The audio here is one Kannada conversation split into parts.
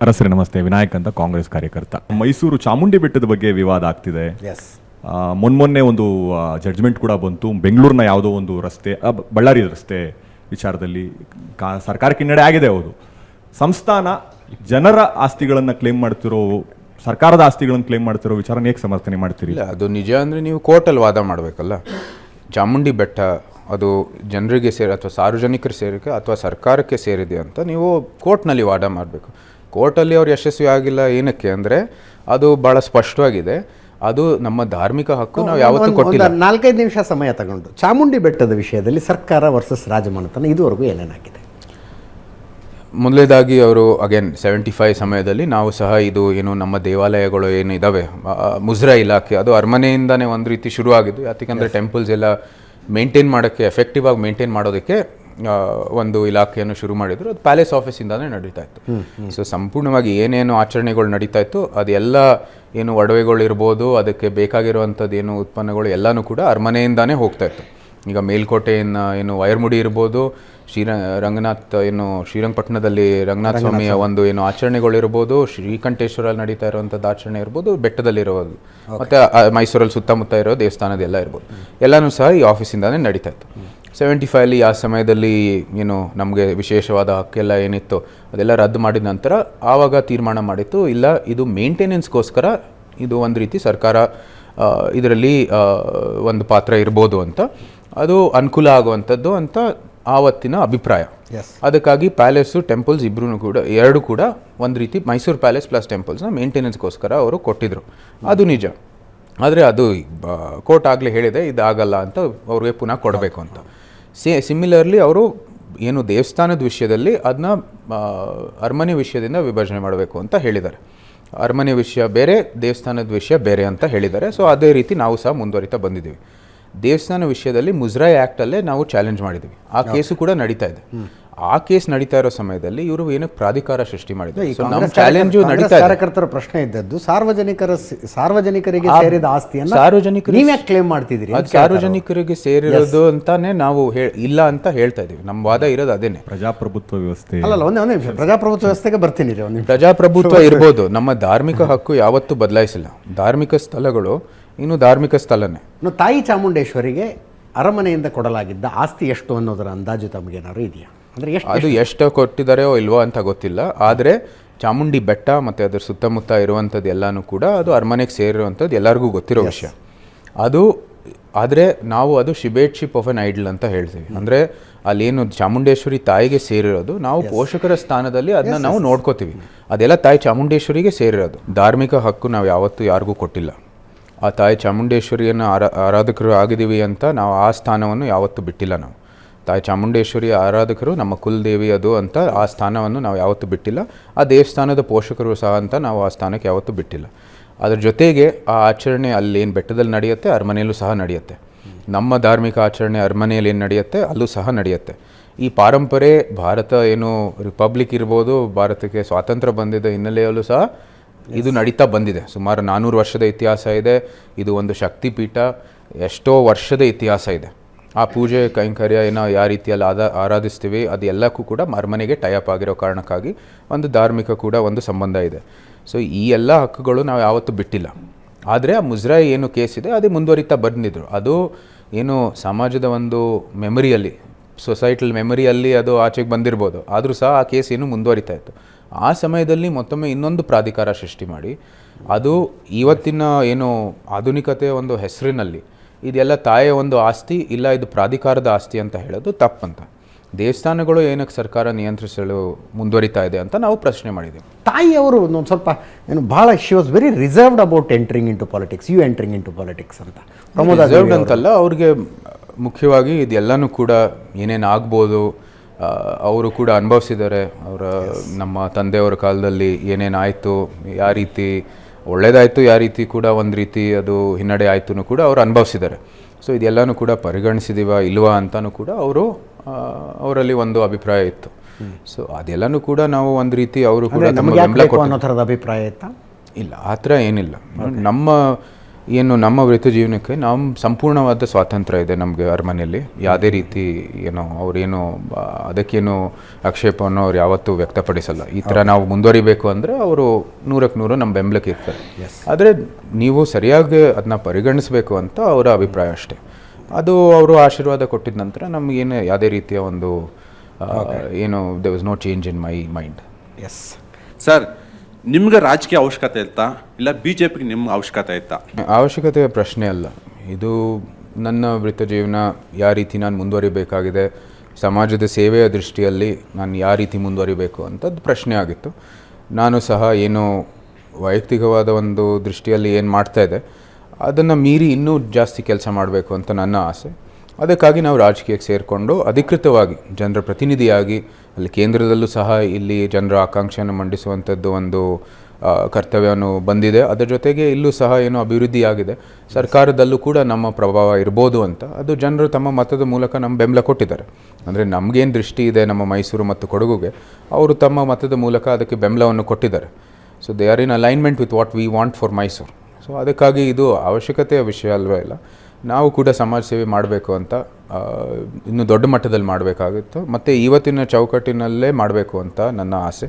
ಅರಸರೇ ನಮಸ್ತೆ. ವಿನಾಯಕ್ ಅಂತ, ಕಾಂಗ್ರೆಸ್ ಕಾರ್ಯಕರ್ತ. ಮೈಸೂರು ಚಾಮುಂಡಿ ಬೆಟ್ಟದ ಬಗ್ಗೆ ವಿವಾದ ಆಗ್ತಿದೆ. ಮೊನ್ನೆ ಒಂದು ಜಡ್ಜ್ಮೆಂಟ್ ಕೂಡ ಬಂತು. ಬೆಂಗಳೂರಿನ ಯಾವುದೋ ಒಂದು ರಸ್ತೆ, ಬಳ್ಳಾರಿ ರಸ್ತೆ ವಿಚಾರದಲ್ಲಿ ಸರ್ಕಾರಕ್ಕೆ ಹಿನ್ನಡೆ ಆಗಿದೆ. ಹೌದು, ಸಂಸ್ಥಾನ ಜನರ ಆಸ್ತಿಗಳನ್ನು ಕ್ಲೇಮ್ ಮಾಡ್ತಿರೋ, ಸರ್ಕಾರದ ಆಸ್ತಿಗಳನ್ನು ಕ್ಲೇಮ್ ಮಾಡ್ತಿರೋ ವಿಚಾರ ಹೇಗೆ ಸಮರ್ಥನೆ ಮಾಡ್ತೀರಿ? ಇಲ್ಲ, ಅದು ನಿಜ ಅಂದರೆ ನೀವು ಕೋರ್ಟಲ್ಲಿ ವಾದ ಮಾಡಬೇಕಲ್ಲ. ಚಾಮುಂಡಿ ಬೆಟ್ಟ ಅದು ಜನರಿಗೆ ಅಥವಾ ಸಾರ್ವಜನಿಕರು ಸೇರಿಕೆ ಅಥವಾ ಸರ್ಕಾರಕ್ಕೆ ಸೇರಿದೆ ಅಂತ ನೀವು ಕೋರ್ಟ್ನಲ್ಲಿ ವಾದ ಮಾಡಬೇಕು. ಕೋರ್ಟಲ್ಲಿ ಅವ್ರು ಯಶಸ್ವಿ ಆಗಿಲ್ಲ. ಏನಕ್ಕೆ ಅಂದರೆ ಅದು ಭಾಳ ಸ್ಪಷ್ಟವಾಗಿದೆ, ಅದು ನಮ್ಮ ಧಾರ್ಮಿಕ ಹಕ್ಕು, ನಾವು ಯಾವತ್ತೂ ಕೊಟ್ಟಿಲ್ಲ. 4-5 ನಿಮಿಷ ಸಮಯ ತಗೊಂಡು ಚಾಮುಂಡಿ ಬೆಟ್ಟದ ವಿಷಯದಲ್ಲಿ ಸರ್ಕಾರ ವರ್ಸಸ್ ರಾಜಮನೆತನ ಇದುವರೆಗೂ ಏನೇನಾಗಿದೆ? ಮೊದಲೇದಾಗಿ ಅವರು ಅಗೇನ್ 75 ಸಮಯದಲ್ಲಿ ನಾವು ಸಹ ಇದು ಏನು ನಮ್ಮ ದೇವಾಲಯಗಳು ಏನು ಇದ್ದಾವೆ, ಮುಜರಾ ಇಲಾಖೆ ಅದು ಅರಮನೆಯಿಂದನೇ ಒಂದು ರೀತಿ ಶುರುವಾಗಿದ್ದು. ಯಾಕಂದರೆ ಟೆಂಪಲ್ಸ್ ಎಲ್ಲ ಮೇಂಟೈನ್ ಮಾಡೋಕ್ಕೆ, ಎಫೆಕ್ಟಿವ್ ಆಗಿ ಮೇಂಟೈನ್ ಮಾಡೋದಕ್ಕೆ ಒಂದು ಇಲಾಖೆಯನ್ನು ಶುರು ಮಾಡಿದ್ರು. ಅದು ಪ್ಯಾಲೇಸ್ ಆಫೀಸಿಂದಾನೇ ನಡೀತಾ ಇತ್ತು. ಸೊ ಸಂಪೂರ್ಣವಾಗಿ ಏನೇನು ಆಚರಣೆಗಳು ನಡೀತಾ ಇತ್ತು ಅದೆಲ್ಲ ಏನು ಒಡವೆಗಳು ಇರ್ಬೋದು, ಅದಕ್ಕೆ ಬೇಕಾಗಿರುವಂಥದ್ದು ಏನು ಉತ್ಪನ್ನಗಳು ಎಲ್ಲನೂ ಕೂಡ ಅರಮನೆಯಿಂದಾನೇ ಹೋಗ್ತಾ ಇತ್ತು. ಈಗ ಮೇಲ್ಕೋಟೆಯನ್ನು ಏನು ವೈರ್ಮುಡಿ ಇರ್ಬೋದು, ರಂಗನಾಥ್ ಏನು ಶ್ರೀರಂಗಪಟ್ಟಣದಲ್ಲಿ ರಂಗನಾಥ ಸ್ವಾಮಿಯ ಒಂದು ಏನು ಆಚರಣೆಗಳಿರ್ಬೋದು, ಶ್ರೀಕಂಠೇಶ್ವರಲ್ಲಿ ನಡೀತಾ ಇರುವಂಥದ್ದು ಆಚರಣೆ ಇರ್ಬೋದು, ಬೆಟ್ಟದಲ್ಲಿರೋದು, ಮತ್ತು ಮೈಸೂರಲ್ಲಿ ಸುತ್ತಮುತ್ತ ಇರೋ ದೇವಸ್ಥಾನದೆಲ್ಲ ಇರ್ಬೋದು, ಎಲ್ಲನೂ ಸಹ ಈ ಆಫೀಸಿಂದಾನೇ ನಡೀತಾ ಇತ್ತು. 75 ಆ ಸಮಯದಲ್ಲಿ ಏನು ನಮಗೆ ವಿಶೇಷವಾದ ಹಕ್ಕೆಲ್ಲ ಏನಿತ್ತು ಅದೆಲ್ಲ ರದ್ದು ಮಾಡಿದ ನಂತರ ಆವಾಗ ತೀರ್ಮಾನ ಮಾಡಿತ್ತು, ಇಲ್ಲ ಇದು ಮೇಂಟೆನೆನ್ಸ್ಗೋಸ್ಕರ ಇದು ಒಂದು ರೀತಿ ಸರ್ಕಾರ ಇದರಲ್ಲಿ ಒಂದು ಪಾತ್ರ ಇರ್ಬೋದು ಅಂತ, ಅದು ಅನುಕೂಲ ಆಗುವಂಥದ್ದು ಅಂತ ಆವತ್ತಿನ ಅಭಿಪ್ರಾಯ. ಅದಕ್ಕಾಗಿ ಪ್ಯಾಲೇಸು ಟೆಂಪಲ್ಸ್ ಎರಡು ಕೂಡ ಒಂದು ರೀತಿ ಮೈಸೂರು ಪ್ಯಾಲೇಸ್ ಪ್ಲಸ್ ಟೆಂಪಲ್ಸ್ನ ಮೇಂಟೆನೆನ್ಸ್ಗೋಸ್ಕರ ಅವರು ಕೊಟ್ಟಿದ್ರು. ಅದು ನಿಜ. ಆದರೆ ಅದು ಕೋರ್ಟ್ ಆಗಲೇ ಹೇಳಿದೆ ಇದಾಗಲ್ಲ ಅಂತ, ಅವ್ರಿಗೆ ಪುನಃ ಕೊಡಬೇಕು ಅಂತ. ಸಿಮಿಲರ್ಲಿ ಅವರು ಏನು ದೇವಸ್ಥಾನದ ವಿಷಯದಲ್ಲಿ ಅದನ್ನ ಅರಮನೆ ವಿಷಯದಿಂದ ವಿಭಜನೆ ಮಾಡಬೇಕು ಅಂತ ಹೇಳಿದ್ದಾರೆ. ಅರಮನೆ ವಿಷಯ ಬೇರೆ, ದೇವಸ್ಥಾನದ ವಿಷಯ ಬೇರೆ ಅಂತ ಹೇಳಿದ್ದಾರೆ. ಸೊ ಅದೇ ರೀತಿ ನಾವು ಸಹ ಮುಂದುವರಿತಾ ಬಂದಿದ್ದೀವಿ. ದೇವಸ್ಥಾನ ವಿಷಯದಲ್ಲಿ ಮುಜರಾಯಿ ಆ್ಯಕ್ಟಲ್ಲೇ ನಾವು ಚಾಲೆಂಜ್ ಮಾಡಿದ್ದೀವಿ. ಆ ಕೇಸು ಕೂಡ ನಡೀತಾ ಇದೆ. ಆ ಕೇಸ್ ನಡೀತಾ ಇರೋ ಸಮಯದಲ್ಲಿ ಇವರು ಏನು ಪ್ರಾಧಿಕಾರ ಸೃಷ್ಟಿ ಮಾಡಿದ್ದಾರೆ. ನಮ್ಮ ಚಾಲೆಂಜು ನಡೀತಾ ಇದೆ. ಕಾರ್ಯಕರ್ತರ ಪ್ರಶ್ನೆ ಇದ್ದದ್ದು ಸಾರ್ವಜನಿಕರಿಗೆ ಸೇರಿದ ಆಸ್ತಿಯನ್ನು ಸಾರ್ವಜನಿಕರು ನೀವೇ ಕ್ಲೇಮ್ ಮಾಡ್ತಿದ್ದೀರಿ. ಅದು ಸಾರ್ವಜನಿಕರಿಗೆ ಸೇರಿರೋದು ಅಂತಾನೆ ನಾವು ಇಲ್ಲ ಅಂತ ಹೇಳ್ತಾ ಇದೀವಿ. ನಮ್ಮ ವಾದ ಇರೋದು ಅದೇನೆ. ಪ್ರಜಾಪ್ರಭುತ್ವ ವ್ಯವಸ್ಥೆ ಅಲ್ಲ, ಒಂದೇ ನಿಮಿಷ ಪ್ರಜಾಪ್ರಭುತ್ವ ವ್ಯವಸ್ಥೆಗೆ ಬರ್ತೀನಿ. ಪ್ರಜಾಪ್ರಭುತ್ವ ಇರ್ಬೋದು, ನಮ್ಮ ಧಾರ್ಮಿಕ ಹಕ್ಕು ಯಾವತ್ತೂ ಬದಲಾಯಿಸಿಲ್ಲ. ಧಾರ್ಮಿಕ ಸ್ಥಳಗಳು ಇನ್ನು ಧಾರ್ಮಿಕ ಸ್ಥಳನೇ. ತಾಯಿ ಚಾಮುಂಡೇಶ್ವರಿಗೆ ಅರಮನೆಯಿಂದ ಕೊಡಲಾಗಿದ್ದ ಆಸ್ತಿ ಎಷ್ಟು ಅನ್ನೋದರ ಅಂದಾಜು ತಮಗೇನಾದ್ರು ಇದೆಯಾ? ಅದು ಎಷ್ಟು ಕೊಟ್ಟಿದ್ದಾರೋ ಇಲ್ವೋ ಅಂತ ಗೊತ್ತಿಲ್ಲ. ಆದರೆ ಚಾಮುಂಡಿ ಬೆಟ್ಟ ಮತ್ತು ಅದರ ಸುತ್ತಮುತ್ತ ಇರುವಂಥದ್ದು ಎಲ್ಲನೂ ಕೂಡ ಅದು ಅರಮನೆಗೆ ಸೇರಿರುವಂಥದ್ದು ಎಲ್ಲರಿಗೂ ಗೊತ್ತಿರೋ ವಿಷಯ. ಅದು ಆದರೆ ನಾವು ಅದು ಶಿಬೇಟ್ಶಿಪ್ ಆಫ್ ಎನ್ ಐಡಲ್ ಅಂತ ಹೇಳ್ತೀವಿ. ಅಂದರೆ ಅಲ್ಲೇನು ಚಾಮುಂಡೇಶ್ವರಿ ತಾಯಿಗೆ ಸೇರಿರೋದು, ನಾವು ಪೋಷಕರ ಸ್ಥಾನದಲ್ಲಿ ಅದನ್ನ ನಾವು ನೋಡ್ಕೋತೀವಿ. ಅದೆಲ್ಲ ತಾಯಿ ಚಾಮುಂಡೇಶ್ವರಿಗೆ ಸೇರಿರೋದು. ಧಾರ್ಮಿಕ ಹಕ್ಕು ನಾವು ಯಾವತ್ತೂ ಯಾರಿಗೂ ಕೊಟ್ಟಿಲ್ಲ. ಆ ತಾಯಿ ಚಾಮುಂಡೇಶ್ವರಿಯನ್ನು ಆರಾಧಕರು ಆಗಿದ್ದೀವಿ ಅಂತ ನಾವು ಆ ಸ್ಥಾನವನ್ನು ಯಾವತ್ತೂ ಬಿಟ್ಟಿಲ್ಲ. ನಾವು ತಾಯಿ ಚಾಮುಂಡೇಶ್ವರಿ ಆರಾಧಕರು, ನಮ್ಮ ಕುಲದೇವಿ ಅದು ಅಂತ ಆ ಸ್ಥಾನವನ್ನು ನಾವು ಯಾವತ್ತೂ ಬಿಟ್ಟಿಲ್ಲ. ಆ ದೇವಸ್ಥಾನದ ಪೋಷಕರು ಸಹ ಅಂತ ನಾವು ಆ ಸ್ಥಾನಕ್ಕೆ ಯಾವತ್ತೂ ಬಿಟ್ಟಿಲ್ಲ. ಅದ್ರ ಜೊತೆಗೆ ಆ ಆಚರಣೆ ಅಲ್ಲೇನು ಬೆಟ್ಟದಲ್ಲಿ ನಡೆಯುತ್ತೆ, ಅರಮನೆಯಲ್ಲೂ ಸಹ ನಡೆಯುತ್ತೆ. ನಮ್ಮ ಧಾರ್ಮಿಕ ಆಚರಣೆ ಅರಮನೆಯಲ್ಲಿ ಏನು ನಡೆಯುತ್ತೆ ಅಲ್ಲೂ ಸಹ ನಡೆಯುತ್ತೆ. ಈ ಪಾರಂಪರೆ ಭಾರತ ಏನು ರಿಪಬ್ಲಿಕ್ ಇರ್ಬೋದು, ಭಾರತಕ್ಕೆ ಸ್ವಾತಂತ್ರ್ಯ ಬಂದಿದ್ದ ಹಿನ್ನೆಲೆಯಲ್ಲೂ ಸಹ ಇದು ನಡೀತಾ ಬಂದಿದೆ. ಸುಮಾರು 400 ವರ್ಷದ ಇತಿಹಾಸ ಇದೆ. ಇದು ಒಂದು ಶಕ್ತಿಪೀಠ, ಎಷ್ಟೋ ವರ್ಷದ ಇತಿಹಾಸ ಇದೆ. ಆ ಪೂಜೆ ಕೈಂಕರ್ಯ ಏನೋ ಯಾವ ರೀತಿಯಲ್ಲಿ ಆರಾಧಿಸ್ತೀವಿ ಅದೆಲ್ಲಕ್ಕೂ ಕೂಡ ಅರಮನೆಗೆ ಟೈಅಪ್ ಆಗಿರೋ ಕಾರಣಕ್ಕಾಗಿ ಒಂದು ಧಾರ್ಮಿಕ ಕೂಡ ಒಂದು ಸಂಬಂಧ ಇದೆ. ಸೊ ಈ ಎಲ್ಲ ಹಕ್ಕುಗಳು ನಾವು ಯಾವತ್ತೂ ಬಿಟ್ಟಿಲ್ಲ. ಆದರೆ ಆ ಮುಜರಾಯಿ ಏನು ಕೇಸ್ ಇದೆ ಅದೇ ಮುಂದುವರಿತಾ ಬಂದಿದ್ರು. ಅದು ಏನು ಸಮಾಜದ ಒಂದು ಮೆಮರಿಯಲ್ಲಿ, ಸೊಸೈಟಲ್ ಮೆಮರಿಯಲ್ಲಿ ಅದು ಆಚೆಗೆ ಬಂದಿರ್ಬೋದು. ಆದರೂ ಸಹ ಆ ಕೇಸ್ ಏನು ಮುಂದುವರಿತಾ ಇತ್ತು. ಆ ಸಮಯದಲ್ಲಿ ಮತ್ತೊಮ್ಮೆ ಇನ್ನೊಂದು ಪ್ರಾಧಿಕಾರ ಸೃಷ್ಟಿ ಮಾಡಿ ಅದು ಇವತ್ತಿನ ಏನು ಆಧುನಿಕತೆಯ ಒಂದು ಹೆಸರಿನಲ್ಲಿ ಇದೆಲ್ಲ ತಾಯಿಯ ಒಂದು ಆಸ್ತಿ, ಇಲ್ಲ ಇದು ಪ್ರಾಧಿಕಾರದ ಆಸ್ತಿ ಅಂತ ಹೇಳೋದು ತಪ್ಪಂತ. ದೇವಸ್ಥಾನಗಳು ಏನಕ್ಕೆ ಸರ್ಕಾರ ನಿಯಂತ್ರಿಸಲು ಮುಂದುವರಿತಾ ಇದೆ ಅಂತ ನಾವು ಪ್ರಶ್ನೆ ಮಾಡಿದ್ದೇವೆ. ತಾಯಿಯವರು ಒಂದು ಸ್ವಲ್ಪ ಏನು ಭಾಳ she was very reserved about entering into politics, you entering into politics ಅಂತ. ರಿಸರ್ವ್ಡ್ ಅಂತಲ್ಲ, ಅವ್ರಿಗೆ ಮುಖ್ಯವಾಗಿ ಇದೆಲ್ಲನೂ ಕೂಡ ಏನೇನು ಆಗ್ಬೋದು ಅವರು ಕೂಡ ಅನುಭವಿಸಿದ್ದಾರೆ. ಅವರ ನಮ್ಮ ತಂದೆಯವರ ಕಾಲದಲ್ಲಿ ಏನೇನಾಯಿತು, ಯಾವ ರೀತಿ ಒಳ್ಳೇದಾಯಿತು, ಯಾವ ರೀತಿ ಕೂಡ ಒಂದು ರೀತಿ ಅದು ಹಿನ್ನಡೆ ಆಯಿತು ಕೂಡ ಅವರು ಅನುಭವಿಸಿದ್ದಾರೆ. ಸೊ ಇದೆಲ್ಲನೂ ಕೂಡ ಪರಿಗಣಿಸಿದೀವ ಇಲ್ವಾ ಅಂತಲೂ ಕೂಡ ಅವರಲ್ಲಿ ಒಂದು ಅಭಿಪ್ರಾಯ ಇತ್ತು. ಸೊ ಅದೆಲ್ಲನೂ ಕೂಡ ನಾವು ಒಂದು ರೀತಿ ಅವರು ಕೂಡ ಅನ್ನೋ ಥರದ ಅಭಿಪ್ರಾಯ ಇತ್ತಾ? ಇಲ್ಲ, ಆ ಥರ ಏನಿಲ್ಲ. ನಮ್ಮ ಏನು ನಮ್ಮ ವೃತ್ತಿ ಜೀವನಕ್ಕೆ ನಾವು ಸಂಪೂರ್ಣವಾದ ಸ್ವಾತಂತ್ರ್ಯ ಇದೆ ನಮಗೆ ಅರಮನೆಯಲ್ಲಿ. ಯಾವುದೇ ರೀತಿ ಏನೋ ಅವರೇನು ಅದಕ್ಕೇನು ಆಕ್ಷೇಪವನ್ನು ಅವ್ರು ಯಾವತ್ತೂ ವ್ಯಕ್ತಪಡಿಸಲ್ಲ. ಈ ಥರ ನಾವು ಮುಂದುವರಿಬೇಕು ಅಂದರೆ ಅವರು 100% ನಮ್ಮ ಬೆಂಬಲಕ್ಕೆ ಇರ್ತಾರೆ. ಆದರೆ ನೀವು ಸರಿಯಾಗಿ ಅದನ್ನ ಪರಿಗಣಿಸಬೇಕು ಅಂತ ಅವರ ಅಭಿಪ್ರಾಯ ಅಷ್ಟೇ. ಅದು ಅವರು ಆಶೀರ್ವಾದ ಕೊಟ್ಟಿದ ನಂತರ ನಮಗೇನು ಯಾವುದೇ ರೀತಿಯ ಒಂದು ಏನು there was no change in my mind. Yes sir, ನಿಮ್ಗೆ ರಾಜಕೀಯ ಅವಶ್ಯಕತೆ ಇತ್ತಾ ಇಲ್ಲ BJPಗೆ ನಿಮ್ಮ ಅವಶ್ಯಕತೆ ಇತ್ತಾ? ಅವಶ್ಯಕತೆಯ ಪ್ರಶ್ನೆ ಅಲ್ಲ. ಇದು ನನ್ನ ವೃತ್ತ ಜೀವನ ಯಾವ ರೀತಿ ನಾನು ಮುಂದುವರಿಬೇಕಾಗಿದೆ, ಸಮಾಜದ ಸೇವೆಯ ದೃಷ್ಟಿಯಲ್ಲಿ ನಾನು ಯಾವ ರೀತಿ ಮುಂದುವರಿಬೇಕು ಅಂಥದ್ದು ಪ್ರಶ್ನೆ ಆಗಿತ್ತು. ನಾನು ಸಹ ಏನು ವೈಯಕ್ತಿಕವಾದ ಒಂದು ದೃಷ್ಟಿಯಲ್ಲಿ ಏನು ಮಾಡ್ತಾಯಿದ್ದೆ ಅದನ್ನು ಮೀರಿ ಇನ್ನೂ ಜಾಸ್ತಿ ಕೆಲಸ ಮಾಡಬೇಕು ಅಂತ ನನ್ನ ಆಸೆ. ಅದಕ್ಕಾಗಿ ನಾವು ರಾಜಕೀಯಕ್ಕೆ ಸೇರಿಕೊಂಡು ಅಧಿಕೃತವಾಗಿ ಜನರ ಪ್ರತಿನಿಧಿಯಾಗಿ ಅಲ್ಲಿ ಕೇಂದ್ರದಲ್ಲೂ ಸಹ ಇಲ್ಲಿ ಜನರ ಆಕಾಂಕ್ಷೆಯನ್ನು ಮಂಡಿಸುವಂಥದ್ದು ಒಂದು ಕರ್ತವ್ಯವನ್ನು ಬಂದಿದೆ. ಅದರ ಜೊತೆಗೆ ಇಲ್ಲೂ ಸಹ ಏನೋ ಅಭಿವೃದ್ಧಿಯಾಗಿದೆ. ಸರ್ಕಾರದಲ್ಲೂ ಕೂಡ ನಮ್ಮ ಪ್ರಭಾವ ಇರ್ಬೋದು ಅಂತ ಅದು ಜನರು ತಮ್ಮ ಮತದ ಮೂಲಕ ನಮ್ಮ ಬೆಂಬಲ ಕೊಟ್ಟಿದ್ದಾರೆ. ಅಂದರೆ ನಮಗೇನು ದೃಷ್ಟಿ ಇದೆ ನಮ್ಮ ಮೈಸೂರು ಮತ್ತು ಕೊಡಗುಗೆ, ಅವರು ತಮ್ಮ ಮತದ ಮೂಲಕ ಅದಕ್ಕೆ ಬೆಂಬಲವನ್ನು ಕೊಟ್ಟಿದ್ದಾರೆ. So they are in alignment with what we want for Mysuru. So ಅದಕ್ಕಾಗಿ ಇದು ಅವಶ್ಯಕತೆಯ ವಿಷಯ ಅಲ್ವೇ ಇಲ್ಲ. ನಾವು ಕೂಡ ಸಮಾಜ ಸೇವೆ ಮಾಡಬೇಕು ಅಂತ ಇನ್ನೂ ದೊಡ್ಡ ಮಟ್ಟದಲ್ಲಿ ಮಾಡಬೇಕಾಗಿತ್ತು ಮತ್ತು ಇವತ್ತಿನ ಚೌಕಟ್ಟಿನಲ್ಲೇ ಮಾಡಬೇಕು ಅಂತ ನನ್ನ ಆಸೆ.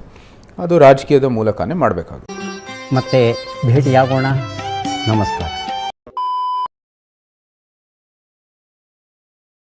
ಅದು ರಾಜಕೀಯದ ಮೂಲಕನೇ ಮಾಡಬೇಕಾಗುತ್ತೆ. ಮತ್ತೆ ಭೇಟಿಯಾಗೋಣ. ನಮಸ್ಕಾರ.